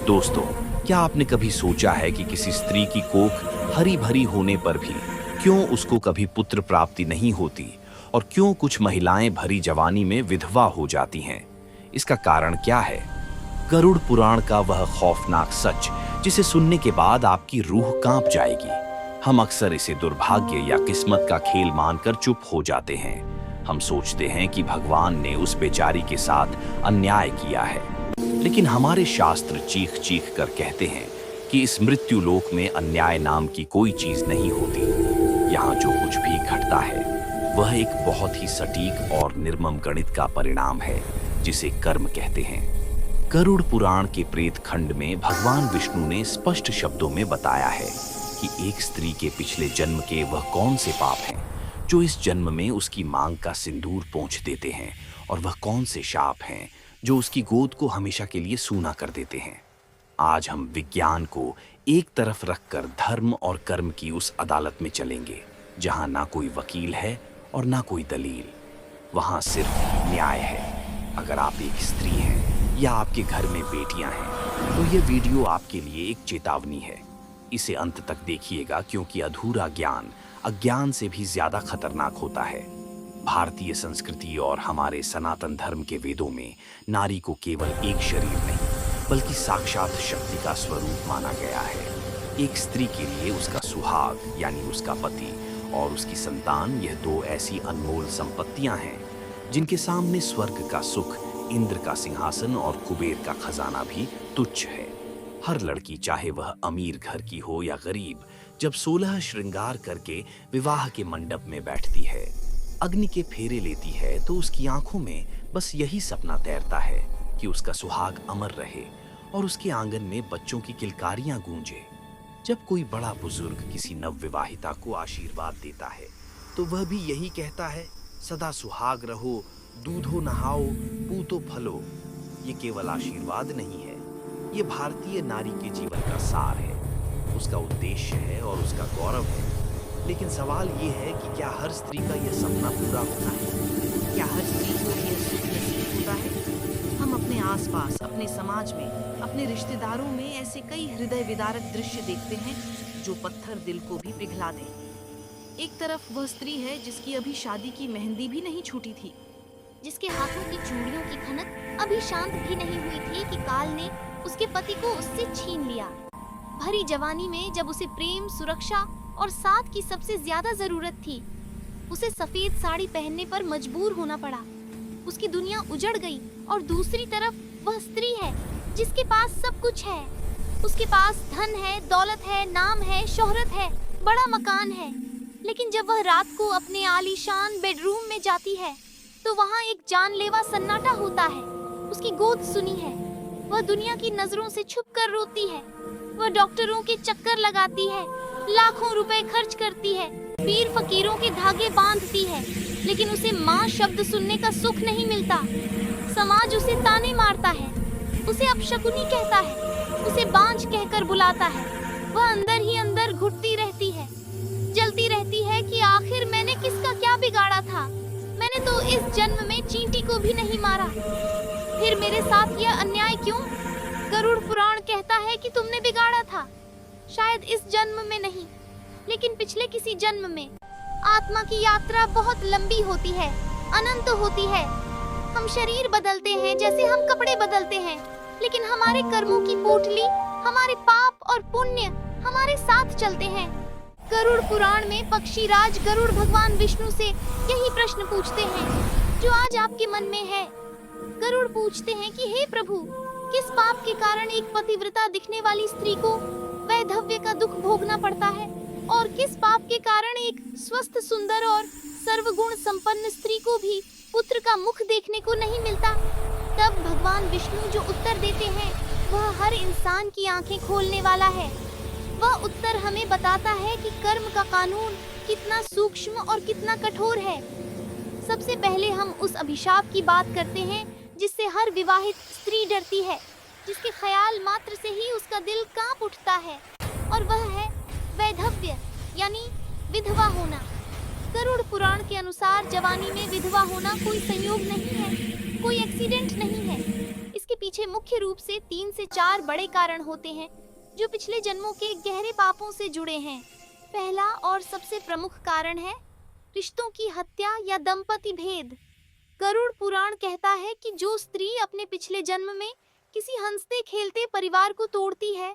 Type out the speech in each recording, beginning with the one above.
दोस्तों, क्या आपने कभी सोचा है कि किसी स्त्री की कोख हरी भरी होने पर भी क्यों उसको कभी पुत्र प्राप्ति नहीं होती और क्यों कुछ महिलाएं भरी जवानी में विधवा हो जाती हैं? इसका कारण क्या है? गरुड़ पुराण का वह खौफनाक सच जिसे सुनने के बाद आपकी रूह कांप जाएगी। हम अक्सर इसे दुर्भाग्य या किस्मत का खेल मानकर चुप हो जाते हैं। हम सोचते हैं कि भगवान ने उस बेचारी के साथ अन्याय किया है, लेकिन हमारे शास्त्र चीख चीख कर कहते हैं कि इस मृत्यु लोक में अन्याय नाम की कोई चीज नहीं होती। यहाँ जो कुछ भी घटता है वह एक बहुत ही सटीक और निर्मम गणित का परिणाम है, जिसे कर्म कहते हैं। गरुड़ पुराण के प्रेत खंड में भगवान विष्णु ने स्पष्ट शब्दों में बताया है कि एक स्त्री के पिछले जन्म के वह कौन से पाप हैं जो इस जन्म में उसकी मांग का सिंदूर पोंछ देते हैं, और वह कौन से शाप हैं जो उसकी गोद को हमेशा के लिए सूना कर देते हैं। आज हम विज्ञान को एक तरफ रखकर धर्म और कर्म की उस अदालत में चलेंगे जहां ना कोई वकील है और ना कोई दलील। वहां सिर्फ न्याय है। अगर आप एक स्त्री हैं या आपके घर में बेटियां हैं तो यह वीडियो आपके लिए एक चेतावनी है। इसे अंत तक देखिएगा, क्योंकि अधूरा ज्ञान अज्ञान से भी ज्यादा खतरनाक होता है। भारतीय संस्कृति और हमारे सनातन धर्म के वेदों में नारी को केवल एक शरीर नहीं बल्कि साक्षात शक्ति का स्वरूप माना गया है। एक स्त्री के लिए उसका सुहाग यानी उसका पति और उसकी संतान, यह दो ऐसी अनमोल संपत्तियां हैं जिनके सामने स्वर्ग का सुख, इंद्र का सिंहासन और कुबेर का खजाना भी तुच्छ है। हर लड़की, चाहे वह अमीर घर की हो या गरीब, जब 16 श्रृंगार करके विवाह के मंडप में बैठती है, अग्नि के फेरे लेती है, तो उसकी आंखों में बस यही सपना तैरता है कि उसका सुहाग अमर रहे और उसके आंगन में बच्चों की किलकारियां गूंजे। जब कोई बड़ा बुजुर्ग किसी नवविवाहिता को आशीर्वाद देता है तो वह भी यही कहता है, सदा सुहाग रहो, दूधो नहाओ, पूतो फलो। ये केवल आशीर्वाद नहीं है, ये भारतीय नारी के जीवन का सार है, उसका उद्देश्य है और उसका गौरव है। लेकिन सवाल ये है कि क्या हर स्त्री का यह सपना पूरा होता है? क्या हर स्त्री को यह सुख नसीब होता है? हम अपने आसपास, अपने समाज में, अपने रिश्तेदारों में ऐसे कई हृदय विदारक दृश्य देखते हैं जो पत्थर दिल को भी पिघला दें। एक तरफ वह स्त्री है जिसकी अभी शादी की मेहंदी भी नहीं छूटी थी, जिसके हाथों की चूड़ियों की खनक अभी शांत भी नहीं हुई थी कि काल ने उसके पति को उससे छीन लिया। भरी जवानी में जब उसे प्रेम, सुरक्षा और साथ की सबसे ज्यादा जरूरत थी, उसे सफेद साड़ी पहनने पर मजबूर होना पड़ा। उसकी दुनिया उजड़ गई। और दूसरी तरफ वह स्त्री है जिसके पास सब कुछ है। उसके पास धन है, दौलत है, नाम है, शोहरत है, बड़ा मकान है। लेकिन जब वह रात को अपने आलीशान बेडरूम में जाती है तो वहाँ एक जानलेवा सन्नाटा होता है। उसकी गोद सुनी है। वह दुनिया की नजरों से छुपकर रोती है। वह डॉक्टरों के चक्कर लगाती है, लाखों रुपए खर्च करती है, पीर फकीरों के धागे बांधती है, लेकिन उसे माँ शब्द सुनने का सुख नहीं मिलता। समाज उसे ताने मारता है, उसे अपशकुनी कहता है, उसे बांझ कहकर बुलाता है। वह अंदर ही अंदर घुटती रहती है, जलती रहती है कि आखिर मैंने किसका क्या बिगाड़ा था। मैंने तो इस जन्म में चींटी को भी नहीं मारा, फिर मेरे साथ यह अन्याय क्यों? गरुड़ पुराण कहता है कि तुमने बिगाड़ा था, शायद इस जन्म में नहीं, लेकिन पिछले किसी जन्म में। आत्मा की यात्रा बहुत लंबी होती है, अनंत होती है। हम शरीर बदलते हैं जैसे हम कपड़े बदलते हैं, लेकिन हमारे कर्मों की पोटली, हमारे पाप और पुण्य हमारे साथ चलते हैं। गरुड़ पुराण में पक्षीराज गरुड़ भगवान विष्णु से यही प्रश्न पूछते हैं जो आज आपके मन में है। गरुड़ पूछते हैं कि हे प्रभु, किस पाप के कारण एक पतिव्रता दिखने वाली स्त्री को वैधव्य का दुख भोगना पड़ता है, और किस पाप के कारण एक स्वस्थ, सुंदर और सर्वगुण संपन्न स्त्री को भी पुत्र का मुख देखने को नहीं मिलता? तब भगवान विष्णु जो उत्तर देते हैं वह हर इंसान की आंखें खोलने वाला है। वह उत्तर हमें बताता है कि कर्म का कानून कितना सूक्ष्म और कितना कठोर है। सबसे पहले हम उस अभिशाप की बात करते हैं जिससे हर विवाहित स्त्री डरती है, जिसके ख्याल मात्र से ही उसका दिल कांप उठता है, और वह है वैधव्य यानी विधवा होना। गरुड़ पुराण के अनुसार जवानी में विधवा होना कोई संयोग नहीं है, कोई एक्सीडेंट नहीं है। इसके पीछे मुख्य रूप से 3 से 4 बड़े कारण होते हैं जो पिछले जन्मों के गहरे पापों से जुड़े हैं। पहला और सबसे प्रमुख कारण है रिश्तों की हत्या या दंपति भेद। गरुड़ पुराण कहता है कि जो स्त्री अपने पिछले जन्म में किसी हंसते खेलते परिवार को तोड़ती है,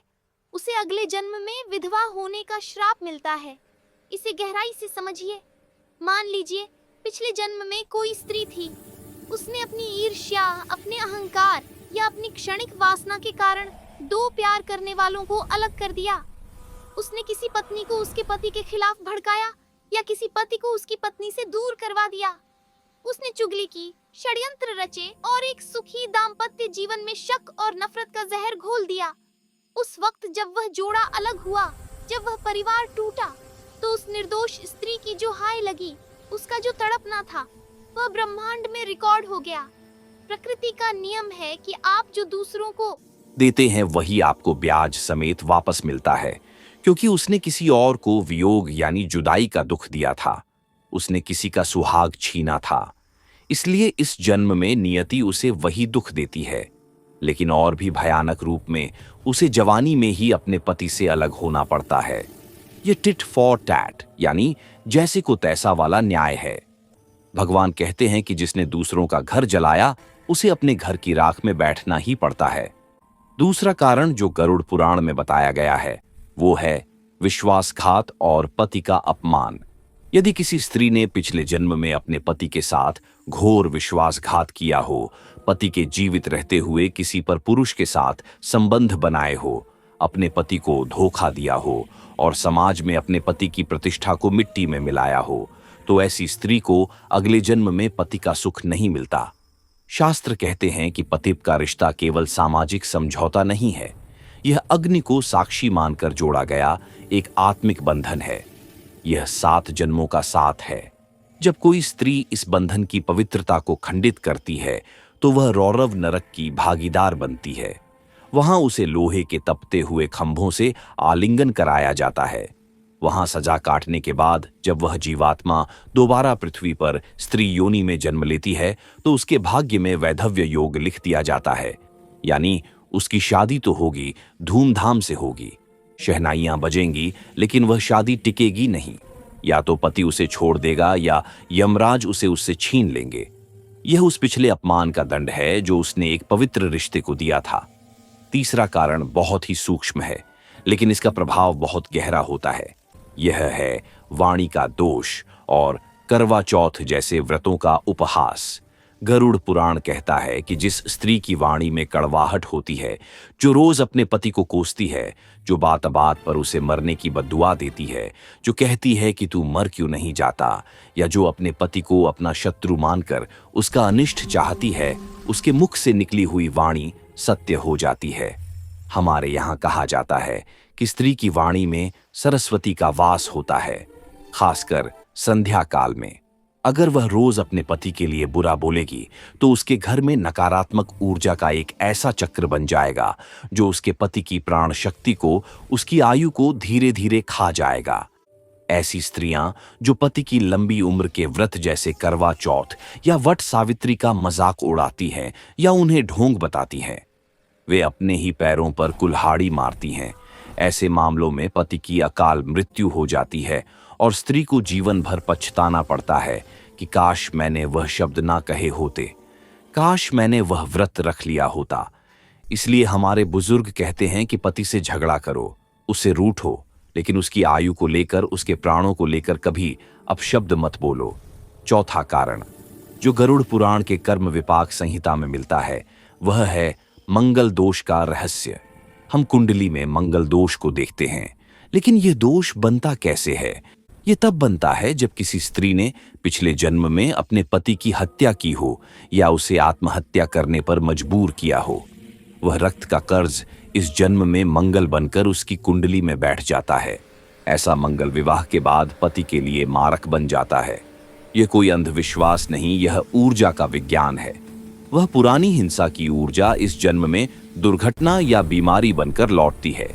उसे अगले जन्म में विधवा होने का श्राप मिलता है। इसे गहराई से समझिए। मान लीजिए पिछले जन्म में कोई स्त्री थी। उसने अपनी ईर्ष्या, अपने अहंकार या अपनी क्षणिक वासना के कारण 2 प्यार करने वालों को अलग कर दिया। उसने किसी पत्नी को उसके पति के खिलाफ भड़काया या किसी पति को उसकी पत्नी से दूर करवा दिया। उसने चुगली की, षड्यंत्र रचे और एक सुखी दाम्पत्य जीवन में शक और नफरत का जहर घोल दिया। उस वक्त जब वह जोड़ा अलग हुआ, जब वह परिवार टूटा, तो उस निर्दोष स्त्री की जो हाय लगी, उसका जो तड़पना था, वह ब्रह्मांड में रिकॉर्ड हो गया। प्रकृति का नियम है कि आप जो दूसरों को देते हैं वही आपको ब्याज समेत वापस मिलता है, क्योंकि उसने किसी और को वियोग यानी जुदाई का दुख दिया था। उसने किसी का सुहाग छीना था, इसलिए इस जन्म में नियति उसे वही दुख देती है। लेकिन और भी भयानक रूप में उसे जवानी में ही अपने पति से अलग होना पड़ता है। ये टिट फॉर टैट यानी जैसे को तैसा वाला न्याय है। भगवान कहते हैं कि जिसने दूसरों का घर जलाया, उसे अपने घर की राख में बैठना ही पड़ता है। दूसरा कारण जो गरुड़ पुराण में बताया गया है वो है विश्वासघात और पति का अपमान। यदि किसी स्त्री ने पिछले जन्म में अपने पति के साथ घोर विश्वासघात किया हो, पति के जीवित रहते हुए किसी पर पुरुष के साथ संबंध बनाए हो, अपने पति को धोखा दिया हो और समाज में अपने पति की प्रतिष्ठा को मिट्टी में मिलाया हो, तो ऐसी स्त्री को अगले जन्म में पति का सुख नहीं मिलता। शास्त्र कहते हैं कि पति का रिश्ता केवल सामाजिक समझौता नहीं है, यह अग्नि को साक्षी मानकर जोड़ा गया एक आत्मिक बंधन है। यह 7 जन्मों का साथ है। जब कोई स्त्री इस बंधन की पवित्रता को खंडित करती है तो वह रौरव नरक की भागीदार बनती है। वहां उसे लोहे के तपते हुए खंभों से आलिंगन कराया जाता है। वहां सजा काटने के बाद जब वह जीवात्मा दोबारा पृथ्वी पर स्त्री योनि में जन्म लेती है तो उसके भाग्य में वैधव्य योग लिख दिया जाता है, यानी उसकी शादी तो होगी, धूमधाम से होगी, शहनाइयां बजेंगी, लेकिन वह शादी टिकेगी नहीं। या तो पति उसे छोड़ देगा या यमराज उसे उससे छीन लेंगे। यह उस पिछले अपमान का दंड है जो उसने एक पवित्र रिश्ते को दिया था। तीसरा कारण बहुत ही सूक्ष्म है, लेकिन इसका प्रभाव बहुत गहरा होता है। यह है वाणी का दोष और करवा चौथ जैसे व्रतों का उपहास। गरुड़ पुराण कहता है कि जिस स्त्री की वाणी में कड़वाहट होती है, जो रोज अपने पति को कोसती है, जो बात बात पर उसे मरने की बद्दुआ देती है, जो कहती है कि तू मर क्यों नहीं जाता, या जो अपने पति को अपना शत्रु मानकर उसका अनिष्ट चाहती है, उसके मुख से निकली हुई वाणी सत्य हो जाती है। हमारे यहाँ कहा जाता है कि स्त्री की वाणी में सरस्वती का वास होता है, खासकर संध्या काल में। अगर वह रोज अपने पति के लिए बुरा बोलेगी तो उसके घर में नकारात्मक ऊर्जा का एक ऐसा चक्र बन जाएगा जो उसके पति की प्राण शक्ति को, उसकी आयु को धीरे धीरे खा जाएगा। ऐसी स्त्रियां जो पति की लंबी उम्र के व्रत जैसे करवा चौथ या वट सावित्री का मजाक उड़ाती हैं या उन्हें ढोंग बताती हैं, वे अपने ही पैरों पर कुल्हाड़ी मारती हैं। ऐसे मामलों में पति की अकाल मृत्यु हो जाती है और स्त्री को जीवन भर पछताना पड़ता है कि काश मैंने वह शब्द ना कहे होते, काश मैंने वह व्रत रख लिया होता। इसलिए हमारे बुजुर्ग कहते हैं कि पति से झगड़ा करो, उससे रूठो, लेकिन उसकी आयु को लेकर, उसके प्राणों को लेकर कभी अपशब्द मत बोलो। चौथा कारण जो गरुड़ पुराण के कर्म विपाक संहिता में मिलता है वह है मंगल दोष का रहस्य। हम कुंडली में मंगल दोष को देखते हैं, लेकिन यह दोष बनता कैसे है? ये तब बनता है जब किसी स्त्री ने पिछले जन्म में अपने पति की हत्या की हो या उसे आत्महत्या करने पर मजबूर किया हो। वह रक्त का कर्ज इस जन्म में मंगल बनकर उसकी कुंडली में बैठ जाता है। ऐसा मंगल विवाह के बाद पति के लिए मारक बन जाता है। यह कोई अंधविश्वास नहीं, यह ऊर्जा का विज्ञान है। वह पुरानी हिंसा की ऊर्जा इस जन्म में दुर्घटना या बीमारी बनकर लौटती है।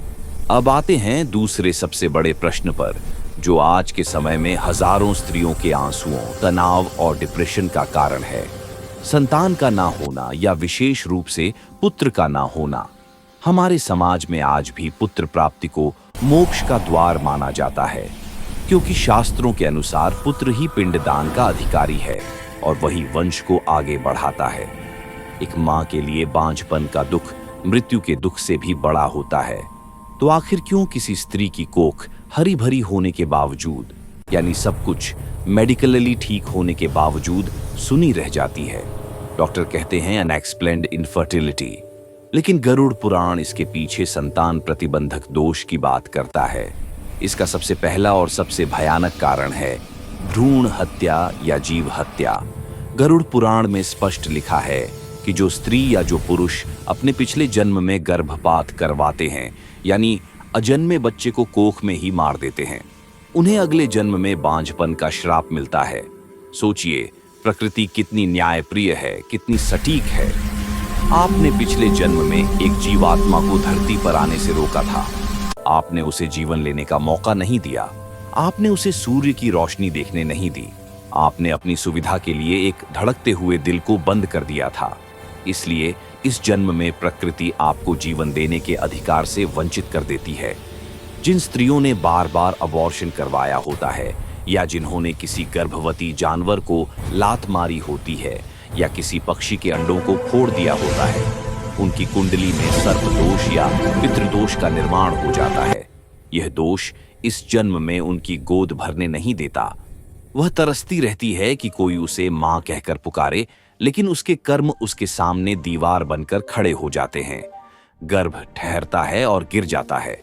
अब आते हैं दूसरे सबसे बड़े प्रश्न पर, जो आज के समय में हजारों स्त्रियों के आंसुओं, तनाव और डिप्रेशन का कारण है। संतान का ना होना या विशेष रूप से पुत्र का ना होना। हमारे समाज में आज भी पुत्र प्राप्ति को मोक्ष का द्वार माना जाता है, क्योंकि शास्त्रों के अनुसार पुत्र ही पिंडदान का अधिकारी है और वही वंश को आगे बढ़ाता है। एक मां के लिए बांझपन का दुख मृत्यु के दुख से भी बड़ा होता है। तो आखिर क्यों किसी स्त्री की कोख हरी भरी होने के बावजूद, यानी सब कुछ मेडिकली ठीक होने के बावजूद, सुनी रह जाती है? डॉक्टर कहते हैं अनएक्सप्लेन्ड इनफर्टिलिटी, लेकिन गरुड़ पुराण इसके पीछे संतान प्रतिबंधक दोष की बात करता है। इसका सबसे पहला और सबसे भयानक कारण है भ्रूण हत्या या जीव हत्या। गरुड़ पुराण में स्पष्ट लिखा है कि जो स्त्री या जो पुरुष अपने पिछले जन्म में गर्भपात करवाते हैं, यानी अजन्मे बच्चे को कोख में ही मार देते हैं, उन्हें अगले जन्म में बांझपन का श्राप मिलता है। सोचिए, प्रकृति कितनी न्यायप्रिय है, कितनी सटीक है। आपने पिछले जन्म में एक जीवात्मा को धरती पर आने से रोका था। आपने उसे जीवन लेने का मौका नहीं दिया। आपने उसे सूर्य की रोशनी देखने नहीं दी। आपने अपनी सुविधा के लिए एक धड़कते हुए दिल को बंद कर दिया था। इसलिए इस जन्म में प्रकृति आपको जीवन देने के अधिकार से वंचित कर देती है। जिन स्त्रियों ने बार बार अबॉर्शन करवाया होता है, या जिन्होंने किसी गर्भवती जानवर को लात मारी होती है, या किसी पक्षी के अंडों को फोड़ दिया होता है, उनकी कुंडली में सर्प दोष या पितृदोष का निर्माण हो जाता है। यह दोष इस जन्म में उनकी गोद भरने नहीं देता। वह तरसती रहती है कि कोई उसे मां कहकर पुकारे, लेकिन उसके कर्म उसके सामने दीवार बनकर खड़े हो जाते हैं। गर्भ ठहरता है और गिर जाता है।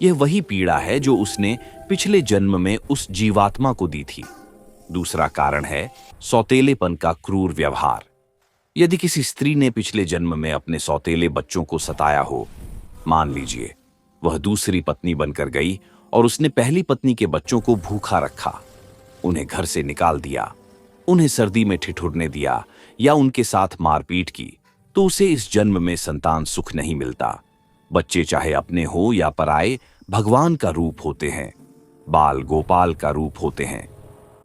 यह वही पीड़ा है जो उसने पिछले जन्म में उस जीवात्मा को दी थी। दूसरा कारण है सौतेलेपन का क्रूर व्यवहार। यदि किसी स्त्री ने पिछले जन्म में अपने सौतेले बच्चों को सताया हो, मान लीजिए वह दूसरी पत्नी बनकर गई और उसने पहली पत्नी के बच्चों को भूखा रखा, उन्हें घर से निकाल दिया, उन्हें सर्दी में ठिठुरने दिया या उनके साथ मारपीट की, तो उसे इस जन्म में संतान सुख नहीं मिलता। बच्चे चाहे अपने हो या पराए, भगवान का रूप होते हैं, बाल गोपाल का रूप होते हैं।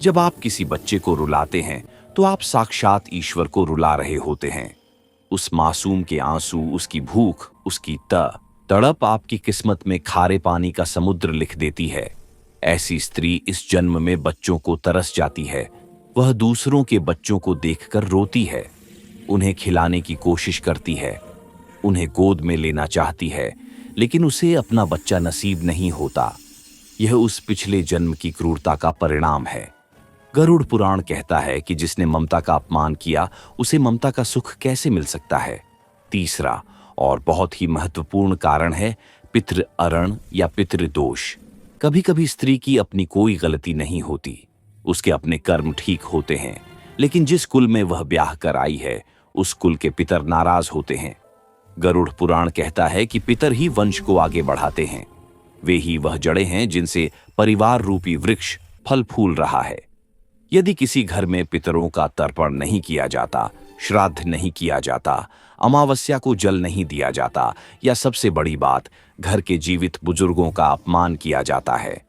जब आप किसी बच्चे को रुलाते हैं तो आप साक्षात ईश्वर को रुला रहे होते हैं। उस मासूम के आंसू, उसकी भूख, उसकी तड़प आपकी किस्मत में खारे पानी का समुद्र लिख देती है। ऐसी स्त्री इस जन्म में बच्चों को तरस जाती है। वह दूसरों के बच्चों को देखकर रोती है, उन्हें खिलाने की कोशिश करती है, उन्हें गोद में लेना चाहती है, लेकिन उसे अपना बच्चा नसीब नहीं होता। यह उस पिछले जन्म की क्रूरता का परिणाम है। गरुड़ पुराण कहता है कि जिसने ममता का अपमान किया, उसे ममता का सुख कैसे मिल सकता है। तीसरा और बहुत ही महत्वपूर्ण कारण है पितृ अरण या पितृदोष। कभी कभी स्त्री की अपनी कोई गलती नहीं होती, उसके अपने कर्म ठीक होते हैं, लेकिन जिस कुल में वह ब्याह कर आई है, उस कुल के पितर नाराज होते हैं। गरुड़ पुराण कहता है कि पितर ही वंश को आगे बढ़ाते हैं। वे ही वह जड़ें हैं जिनसे परिवार रूपी वृक्ष फल फूल रहा है। यदि किसी घर में पितरों का तर्पण नहीं किया जाता, श्राद्ध नहीं किया जाता, अमावस्या को जल नहीं दिया जाता, या सबसे बड़ी बात, घर के जीवित बुजुर्गों का अपमान किया जाता है,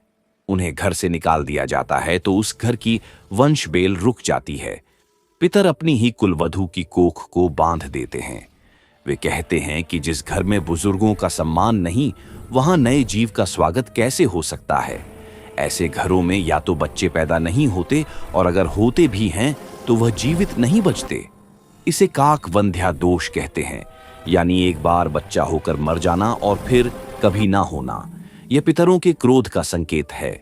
उन्हें घर से निकाल दिया जाता है, तो उस घर की वंश बेल रुक जाती है। पितर अपनी ही कुलवधू की कोख को बांध देते हैं। वे कहते हैं कि जिस घर में बुजुर्गों का सम्मान नहीं, वहां नए जीव का स्वागत कैसे हो सकता है। ऐसे घरों में या तो बच्चे पैदा नहीं होते, और अगर होते भी हैं तो वह जीवित नहीं बचते। इसे काक वंध्या दोष कहते हैं, यानी एक बार बच्चा होकर मर जाना और फिर कभी ना होना। यह पितरों के क्रोध का संकेत है।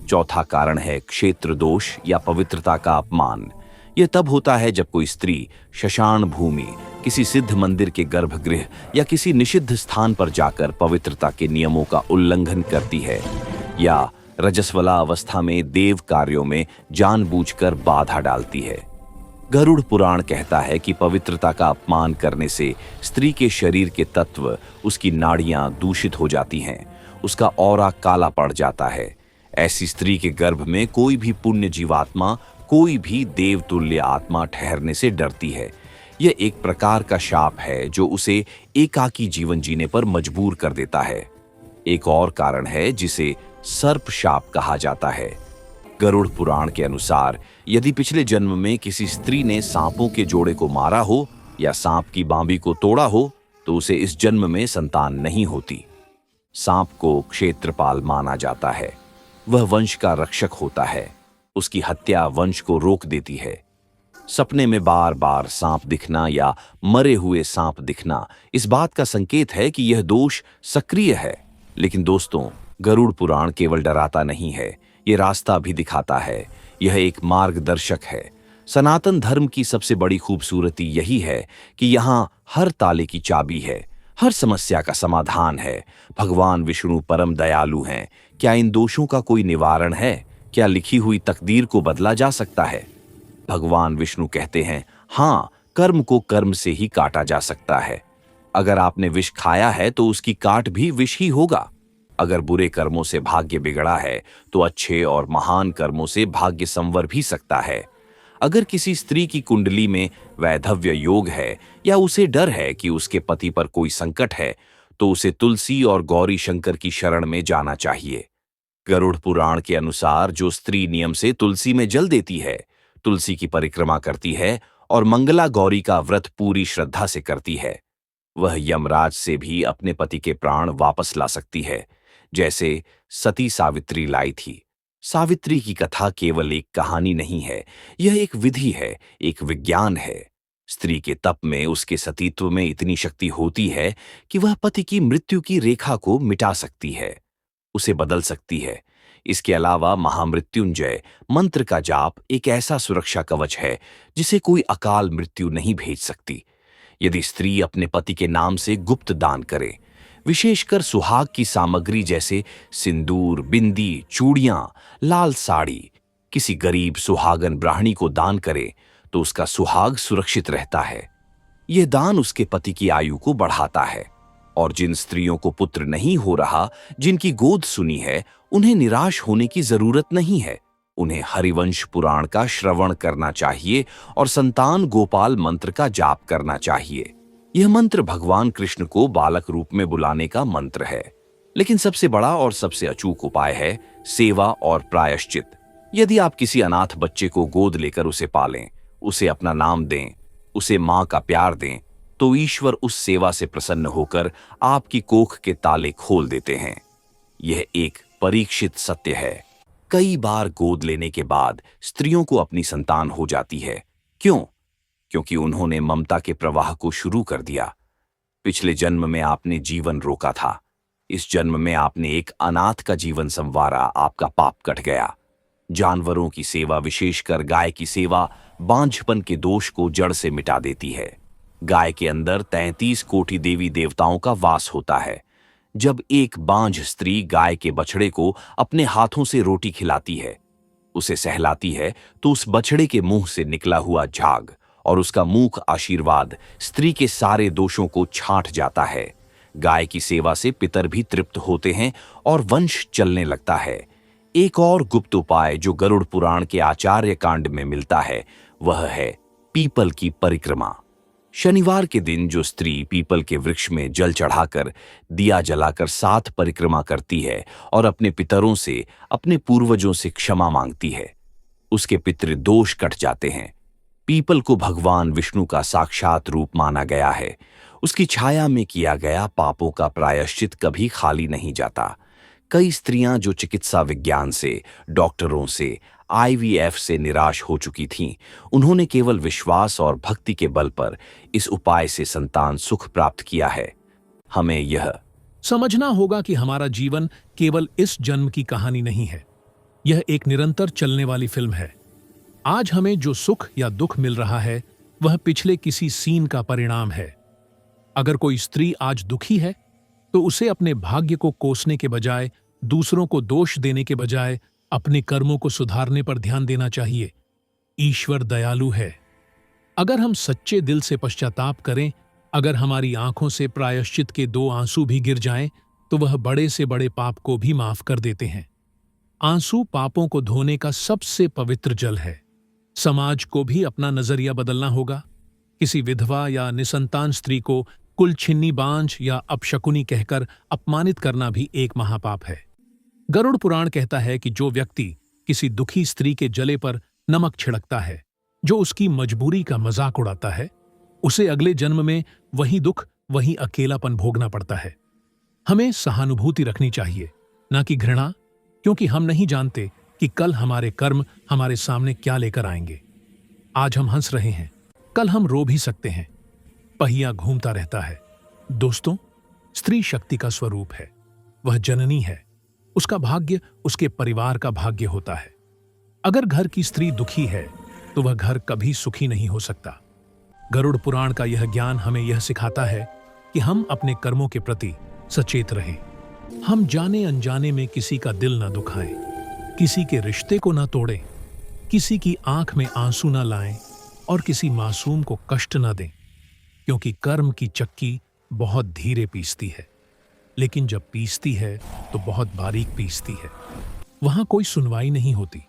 चौथा कारण है क्षेत्र दोष या पवित्रता का अपमान। यह तब होता है जब कोई स्त्री शशान भूमि, किसी सिद्ध मंदिर के गर्भगृह या किसी निषिद्ध स्थान पर जाकर पवित्रता के नियमों का उल्लंघन करती है, या रजस्वला अवस्था में देव कार्यों में जानबूझकर बाधा डालती है। गरुड़ पुराण कहता है कि पवित्रता का अपमान करने से स्त्री के शरीर के तत्व, उसकी नाड़ियां दूषित हो जाती हैं, उसका ऑरा काला पड़ जाता है। ऐसी स्त्री के गर्भ में कोई भी पुण्य जीवात्मा, कोई भी देवतुल्य आत्मा ठहरने से डरती है। यह एक प्रकार का शाप है जो उसे एकाकी जीवन जीने पर मजबूर कर देता है। एक और कारण है जिसे सर्प शाप कहा जाता है। गरुड़ पुराण के अनुसार यदि पिछले जन्म में किसी स्त्री ने सांपों के जोड़े को मारा हो या सांप की बांबी को तोड़ा हो तो उसे इस जन्म में संतान नहीं होती। सांप को क्षेत्रपाल माना जाता है। वह वंश का रक्षक होता है। उसकी हत्या वंश को रोक देती है। सपने में बार बार सांप दिखना या मरे हुए सांप दिखना इस बात का संकेत है कि यह दोष सक्रिय है। लेकिन दोस्तों, गरुड़ पुराण केवल डराता नहीं है, यह रास्ता भी दिखाता है। यह एक मार्गदर्शक है। सनातन धर्म की सबसे बड़ी खूबसूरती यही है कि यहाँ हर ताले की चाबी है, हर समस्या का समाधान है। भगवान विष्णु परम दयालु हैं। क्या इन दोषों का कोई निवारण है? क्या लिखी हुई तकदीर को बदला जा सकता है? भगवान विष्णु कहते हैं, हाँ, कर्म को कर्म से ही काटा जा सकता है। अगर आपने विष खाया है तो उसकी काट भी विष ही होगा। अगर बुरे कर्मों से भाग्य बिगड़ा है तो अच्छे और महान कर्मों से भाग्य संवर भी सकता है। अगर किसी स्त्री की कुंडली में वैधव्य योग है या उसे डर है कि उसके पति पर कोई संकट है तो उसे तुलसी और गौरी शंकर की शरण में जाना चाहिए। गरुड़ पुराण के अनुसार जो स्त्री नियम से तुलसी में जल देती है, तुलसी की परिक्रमा करती है और मंगला गौरी का व्रत पूरी श्रद्धा से करती है, वह यमराज से भी अपने पति के प्राण वापस ला सकती है, जैसे सती सावित्री लाई थी। सावित्री की कथा केवल एक कहानी नहीं है, यह एक विधि है, एक विज्ञान है। स्त्री के तप में उसके सतीत्व में इतनी शक्ति होती है कि वह पति की मृत्यु की रेखा को मिटा सकती है, उसे बदल सकती है। इसके अलावा महामृत्युंजय मंत्र का जाप एक ऐसा सुरक्षा कवच है जिसे कोई अकाल मृत्यु नहीं भेज सकती। यदि स्त्री अपने पति के नाम से गुप्त दान करे, विशेषकर सुहाग की सामग्री जैसे सिंदूर, बिंदी, चूड़ियां, लाल साड़ी, किसी गरीब सुहागन ब्राह्मणी को दान करे तो उसका सुहाग सुरक्षित रहता है। यह दान उसके पति की आयु को बढ़ाता है। और जिन स्त्रियों को पुत्र नहीं हो रहा, जिनकी गोद सुनी है, उन्हें निराश होने की जरूरत नहीं है। उन्हें हरिवंश पुराण का श्रवण करना चाहिए और संतान गोपाल मंत्र का जाप करना चाहिए। यह मंत्र भगवान कृष्ण को बालक रूप में बुलाने का मंत्र है। लेकिन सबसे बड़ा और सबसे अचूक उपाय है सेवा और प्रायश्चित। यदि आप किसी अनाथ बच्चे को गोद लेकर उसे पालें, उसे अपना नाम दें, उसे मां का प्यार दें, तो ईश्वर उस सेवा से प्रसन्न होकर आपकी कोख के ताले खोल देते हैं। यह एक परीक्षित सत्य है। कई बार गोद लेने के बाद स्त्रियों को अपनी संतान हो जाती है। क्यों? क्योंकि उन्होंने ममता के प्रवाह को शुरू कर दिया। पिछले जन्म में आपने जीवन रोका था, इस जन्म में आपने एक अनाथ का जीवन संवारा, आपका पाप कट गया। जानवरों की सेवा, विशेषकर गाय की सेवा, बांझपन के दोष को जड़ से मिटा देती है। गाय के अंदर 33 कोटि देवी देवताओं का वास होता है। जब एक बांझ स्त्री गाय के बछड़े को अपने हाथों से रोटी खिलाती है, उसे सहलाती है, तो उस बछड़े के मुंह से निकला हुआ झाग और उसका मुख आशीर्वाद स्त्री के सारे दोषों को छांट जाता है। गाय की सेवा से पितर भी तृप्त होते हैं और वंश चलने लगता है। एक और गुप्त उपाय जो गरुड़ पुराण के आचार्य कांड में मिलता है, वह है पीपल की परिक्रमा। शनिवार के दिन जो स्त्री पीपल के वृक्ष में जल चढ़ाकर, दिया जलाकर 7 परिक्रमा करती है और अपने पितरों से, अपने पूर्वजों से क्षमा मांगती है, उसके पितृदोष कट जाते हैं। पीपल को भगवान विष्णु का साक्षात रूप माना गया है। उसकी छाया में किया गया पापों का प्रायश्चित कभी खाली नहीं जाता। कई स्त्रियां जो चिकित्सा विज्ञान से, डॉक्टरों से, IVF से निराश हो चुकी थीं, उन्होंने केवल विश्वास और भक्ति के बल पर इस उपाय से संतान सुख प्राप्त किया है। हमें यह समझना होगा कि हमारा जीवन केवल इस जन्म की कहानी नहीं है, यह एक निरंतर चलने वाली फिल्म है। आज हमें जो सुख या दुख मिल रहा है, वह पिछले किसी सीन का परिणाम है। अगर कोई स्त्री आज दुखी है, तो उसे अपने भाग्य को कोसने के बजाय, दूसरों को दोष देने के बजाय अपने कर्मों को सुधारने पर ध्यान देना चाहिए। ईश्वर दयालु है। अगर हम सच्चे दिल से पश्चाताप करें, अगर हमारी आंखों से प्रायश्चित के 2 आंसू भी गिर जाएं, तो वह बड़े से बड़े पाप को भी माफ कर देते हैं। आंसू पापों को धोने का सबसे पवित्र जल है। समाज को भी अपना नजरिया बदलना होगा। किसी विधवा या निसंतान स्त्री को कुलछिन्नी, बांझ या अपशकुनी कहकर अपमानित करना भी एक महापाप है। गरुड़ पुराण कहता है कि जो व्यक्ति किसी दुखी स्त्री के जले पर नमक छिड़कता है, जो उसकी मजबूरी का मजाक उड़ाता है, उसे अगले जन्म में वही दुख, वही अकेलापन भोगना पड़ता है। हमें सहानुभूति रखनी चाहिए, ना कि घृणा, क्योंकि हम नहीं जानते कि कल हमारे कर्म हमारे सामने क्या लेकर आएंगे। आज हम हंस रहे हैं, कल हम रो भी सकते हैं। पहिया घूमता रहता है। दोस्तों, स्त्री शक्ति का स्वरूप है। वह जननी है। उसका भाग्य उसके परिवार का भाग्य होता है। अगर घर की स्त्री दुखी है तो वह घर कभी सुखी नहीं हो सकता। गरुड़ पुराण का यह ज्ञान हमें यह सिखाता है कि हम अपने कर्मों के प्रति सचेत रहें। हम जाने अनजाने में किसी का दिल न दुखाएं, किसी के रिश्ते को न तोड़ें, किसी की आंख में आंसू न लाएं और किसी मासूम को कष्ट न दें, क्योंकि कर्म की चक्की बहुत धीरे पीसती है, लेकिन जब पीसती है तो बहुत बारीक पीसती है। वहां कोई सुनवाई नहीं होती,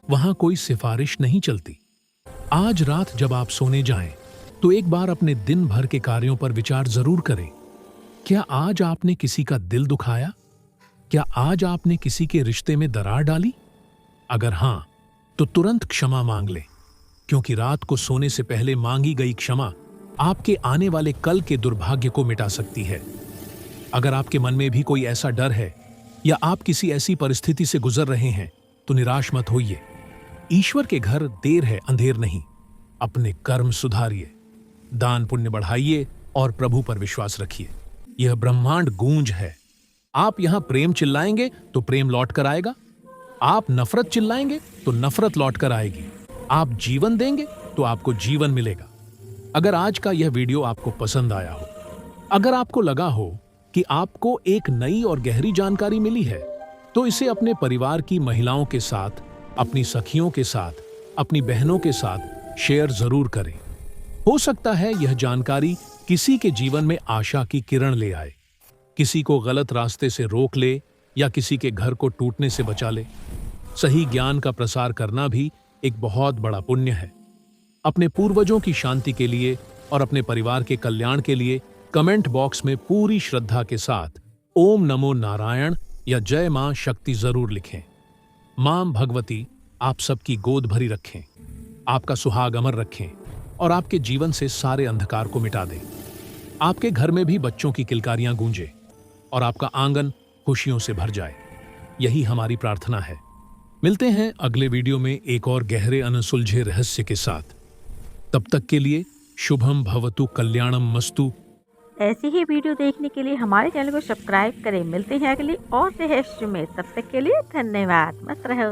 वहां कोई सिफारिश नहीं चलती। आज रात जब आप सोने जाएं, तो एक बार अपने दिन भर के कार्यों पर विचार जरूर करें। क्या आज आपने किसी का दिल दुखाया? क्या आज आपने किसी के रिश्ते में दरार डाली? अगर हां, तो तुरंत क्षमा मांग लें, क्योंकि रात को सोने से पहले मांगी गई क्षमा आपके आने वाले कल के दुर्भाग्य को मिटा सकती है। अगर आपके मन में भी कोई ऐसा डर है या आप किसी ऐसी परिस्थिति से गुजर रहे हैं, तो निराश मत होइए। ईश्वर के घर देर है अंधेर नहीं। अपने कर्म सुधारिए, दान पुण्य बढ़ाइए और प्रभु पर विश्वास रखिए। यह ब्रह्मांड गूंज है। आप यहां प्रेम चिल्लाएंगे तो प्रेम लौट कर आएगा। आप नफरत चिल्लाएंगे तो नफरत लौट कर आएगी। आप जीवन देंगे तो आपको जीवन मिलेगा। अगर आज का यह वीडियो आपको पसंद आया हो, अगर आपको लगा हो कि आपको एक नई और गहरी जानकारी मिली है, तो इसे अपने परिवार की महिलाओं के साथ, अपनी सखियों के साथ, अपनी बहनों के साथ शेयर जरूर करें। हो सकता है यह जानकारी किसी के जीवन में आशा की किरण ले आए, किसी को गलत रास्ते से रोक ले या किसी के घर को टूटने से बचा ले। सही ज्ञान का प्रसार करना भी एक बहुत बड़ा पुण्य है। अपने पूर्वजों की शांति के लिए और अपने परिवार के कल्याण के लिए कमेंट बॉक्स में पूरी श्रद्धा के साथ ओम नमो नारायण या जय मां शक्ति जरूर लिखें। मां भगवती आप सबकी गोद भरी रखें, आपका सुहाग अमर रखें और आपके जीवन से सारे अंधकार को मिटा दें। आपके घर में भी बच्चों की किलकारियां गूंजे और आपका आंगन खुशियों से भर जाए। यही हमारी प्रार्थना है। मिलते हैं अगले वीडियो में एक और गहरे अनसुलझे रहस्य के साथ। तब तक के लिए शुभम भवतु कल्याणम मस्तु। ऐसी ही वीडियो देखने के लिए हमारे चैनल को सब्सक्राइब करें। मिलते हैं अगली और रहस्य में। तब तक के लिए धन्यवाद। मस्त रहो।